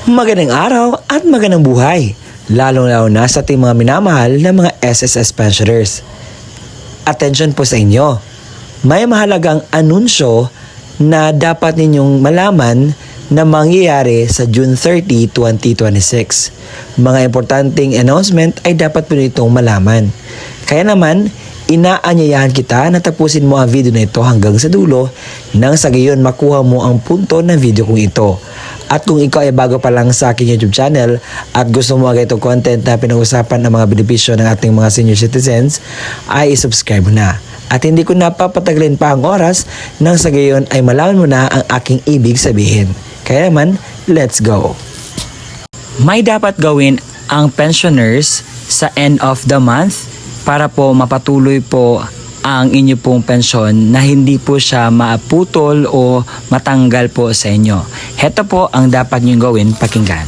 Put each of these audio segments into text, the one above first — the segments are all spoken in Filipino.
Magandang araw at magandang buhay, lalong-lalo na sa ating mga minamahal na mga SSS pensioners. Attention po sa inyo, may mahalagang anunsyo na dapat ninyong malaman na mangyayari sa June 30, 2026. Mga importanteng announcement ay dapat po nitong malaman. Kaya naman, inaanyayahan kita na tapusin mo ang video na ito hanggang sa dulo nang sa gayon makuha mo ang punto ng video kong ito. At kung ikaw ay bago pa lang sa aking YouTube channel at gusto mo agad itong content na pinag-usapan ng mga benepisyo ng ating mga senior citizens, ay subscribe na. At hindi ko napapatagalin pa ang oras nang sa gayon ay malaman mo na ang aking ibig sabihin. Kaya naman, let's go! May dapat gawin ang pensioners sa end of the month para po mapatuloy po ang inyo pong pensyon na hindi po siya maaputol o matanggal po sa inyo. Heto po ang dapat nyo gawin, pakinggan.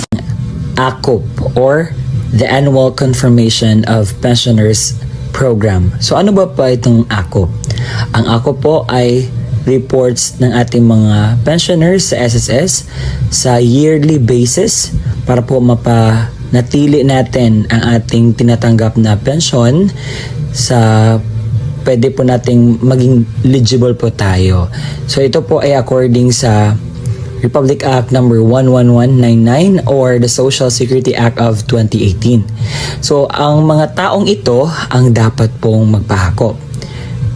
ACOP or the Annual Confirmation of Pensioners Program. So ano ba pa itong ACOP? Ang ACOP po ay reports ng ating mga pensioners sa SSS sa yearly basis para po mapanatili natin ang ating tinatanggap na pensyon sa pwede po nating maging eligible po tayo. So ito po ay according sa Republic Act number 11199 or the Social Security Act of 2018. So ang mga taong ito ang dapat pong magpahakop.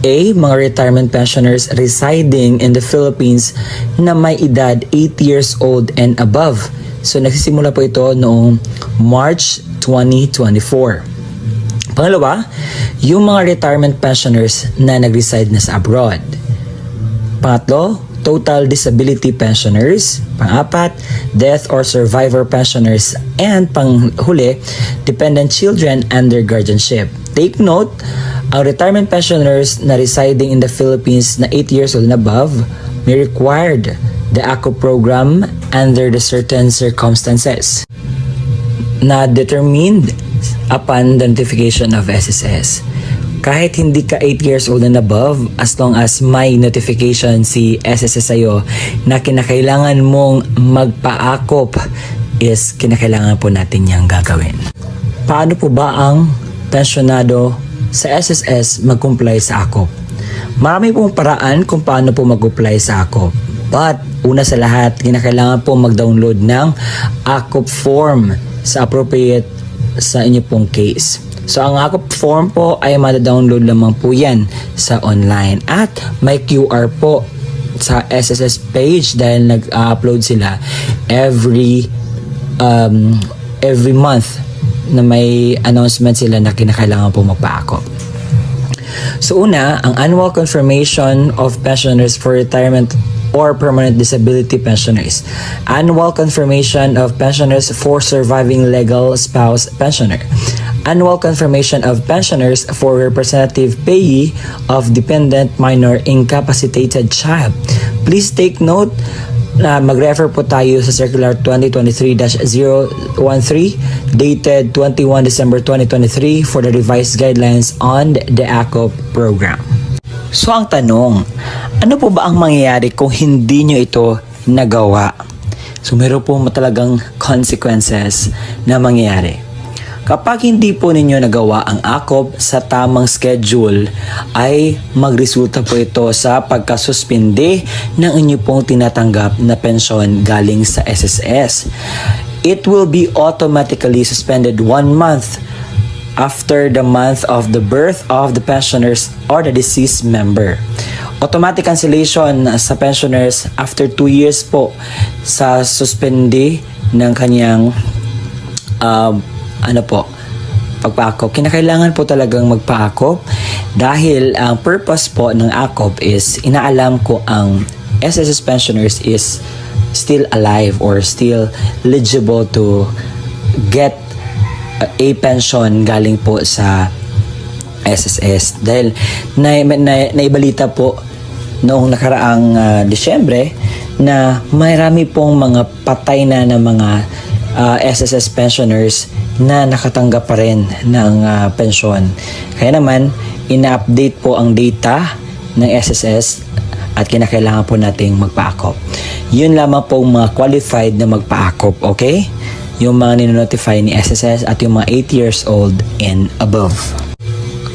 A. Mga retirement pensioners residing in the Philippines na may edad 8 years old and above. So nagsisimula po ito noong March 2024. Pangalawa, yung mga retirement pensioners na nag-reside na sa abroad. Pangatlo, total disability pensioners. Pang-apat, death or survivor pensioners. And panghuli, dependent children under guardianship. Take note, ang retirement pensioners na residing in the Philippines na 8 years old and above may required the ACO program under the certain circumstances na determined upon the notification of SSS. Kahit hindi ka 8 years old and above, as long as may notification si SSS sa'yo na kinakailangan mong magpa-ACOP, is kinakailangan po natin niyang gagawin. Paano po ba ang pensionado sa SSS mag-comply sa ACOP? Marami pong paraan kung paano po mag-apply sa ACOP. But, una sa lahat, kinakailangan po mag-download ng ACOP form sa appropriate sa inyo pong case. So, ang ACOP form po ay mada-download lamang po yan sa online. At may QR po sa SSS page dahil nag-upload sila every month na may announcement sila na kinakailangan po magpa-ACOP. So, una, ang Annual Confirmation of Pensioners for Retirement or Permanent Disability Pensioners. Annual Confirmation of Pensioners for Surviving Legal Spouse Pensioner. Annual Confirmation of Pensioners for Representative Payee of Dependent Minor Incapacitated Child. Please take note na mag-refer po tayo sa Circular 2023-013 dated 21 December 2023 for the revised guidelines on the ACOP program. So ang tanong, ano po ba ang mangyayari kung hindi nyo ito nagawa? So meron po talagang consequences na mangyayari. Kapag hindi po ninyo nagawa ang ACOP sa tamang schedule, ay magresulta po ito sa pagkasuspinde ng inyo pong tinatanggap na pensyon galing sa SSS. It will be automatically suspended 1 month after the month of the birth of the pensioners or the deceased member. Automatic cancellation sa pensioners after 2 years po sa suspende ng kanyang pagpa-ACOP. Kinakailangan po talagang magpa-ACOP dahil ang purpose po ng ACOP is inaalam ko ang SSS pensioners is still alive or still eligible to get a pension galing po sa SSS. Dahil naibalita po noong nakaraang Disyembre na mayroon pong mga patay na mga SSS pensioners na nakatanggap pa rin ng pensyon. Kaya naman, ina-update po ang data ng SSS at kinakailangan po nating magpa-akop. Yun lamang po mga qualified na magpa-akop, okay? Yung mga ninonotify ni SSS at yung mga 8 years old and above.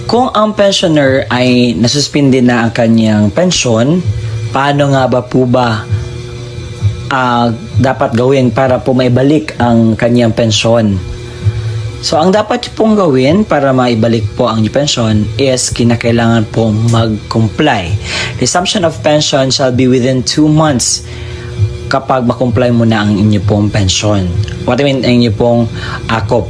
Kung ang pensioner ay nasuspindi na ang kanyang pensyon, paano nga ba po ba dapat gawin para po maibalik ang kanyang pensyon? So, ang dapat pong gawin para maibalik po ang inyong pensyon is kinakailangan pong mag-comply. Resumption of pension shall be within 2 months kapag makomply mo na ang inyong pong pensyon. What I mean, ang inyong pong akop.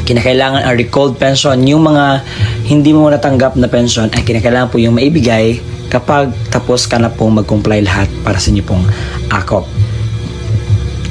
Kinakailangan ang recalled pension. Yung mga hindi mo natanggap na pension ay kinakailangan po yung maibigay kapag tapos ka na pong mag-comply lahat para sa inyong pong akop.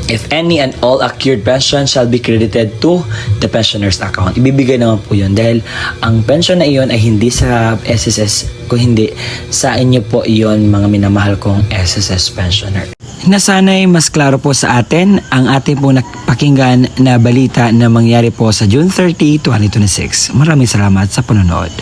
If any and all accrued pension shall be credited to the pensioner's account. Ibibigay naman po yun dahil ang pension na iyon ay hindi sa SSS, kung hindi sa inyo po iyon mga minamahal kong SSS pensioner. Nasanay mas klaro po sa atin ang ating pong napakinggan na balita na mangyari po sa June 30, 2026. Maraming salamat sa panonood.